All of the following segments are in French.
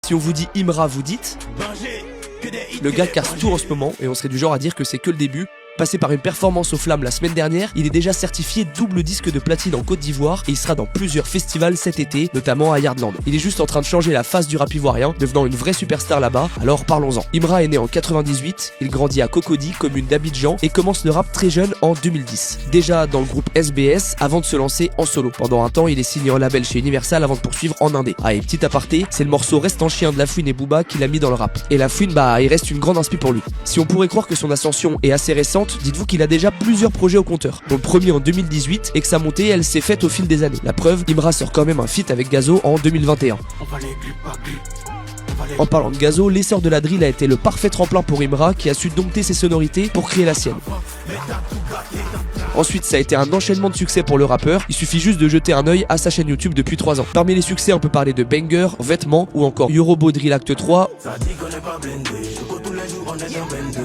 Si on vous dit Imra, vous dites le gars casse tout en ce moment et on serait du genre à dire que c'est que le début. Passé par une performance aux flammes la semaine dernière, il est déjà certifié double disque de platine en Côte d'Ivoire et il sera dans plusieurs festivals cet été, notamment à Yardland. Il est juste en train de changer la face du rap ivoirien, devenant une vraie superstar là-bas, alors parlons-en. Imra est né en 98, il grandit à Cocody, commune d'Abidjan, et commence le rap très jeune en 2010. Déjà dans le groupe SBS avant de se lancer en solo. Pendant un temps, il est signé en label chez Universal avant de poursuivre en indé. Ah et petit aparté, c'est le morceau Reste en chien de La Fouine et Booba qui l'a mis dans le rap. Et La Fouine, bah il reste une grande inspi pour lui. Si on pourrait croire que son ascension est assez récente, dites-vous qu'il a déjà plusieurs projets au compteur, dont le premier en 2018 et que sa montée elle s'est faite au fil des années. La preuve, Imra sort quand même un feat avec Gazo en 2021. En parlant de Gazo, l'essor de la drill a été le parfait tremplin pour Imra qui a su dompter ses sonorités pour créer la sienne. Ensuite, ça a été un enchaînement de succès pour le rappeur, il suffit juste de jeter un œil à sa chaîne YouTube depuis 3 ans. Parmi les succès, on peut parler de Banger, Vêtements ou encore Yorobo Drill Acte 3.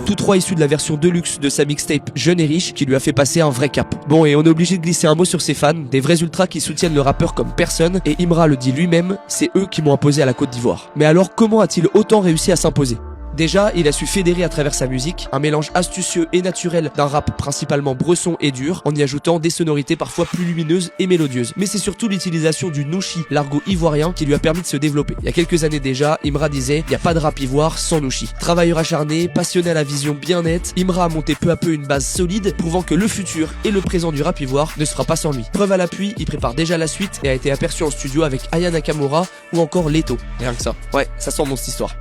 Tous trois issus de la version deluxe de sa mixtape Jeune et Riche qui lui a fait passer un vrai cap. Bon et on est obligé de glisser un mot sur ses fans, des vrais ultras qui soutiennent le rappeur comme personne et Imra le dit lui-même, c'est eux qui m'ont imposé à la Côte d'Ivoire. Mais alors comment a-t-il autant réussi à s'imposer ? Déjà, il a su fédérer à travers sa musique un mélange astucieux et naturel d'un rap principalement bresson et dur, en y ajoutant des sonorités parfois plus lumineuses et mélodieuses. Mais c'est surtout l'utilisation du nouchi, l'argot ivoirien, qui lui a permis de se développer. Il y a quelques années déjà, Imra disait « Il n'y a pas de rap ivoire sans nouchi ». Travailleur acharné, passionné à la vision bien nette, Imra a monté peu à peu une base solide, prouvant que le futur et le présent du rap ivoire ne se fera pas sans lui. Preuve à l'appui, il prépare déjà la suite et a été aperçu en studio avec Aya Nakamura ou encore Leto. Rien que ça. Ouais, ça sent bon cette histoire.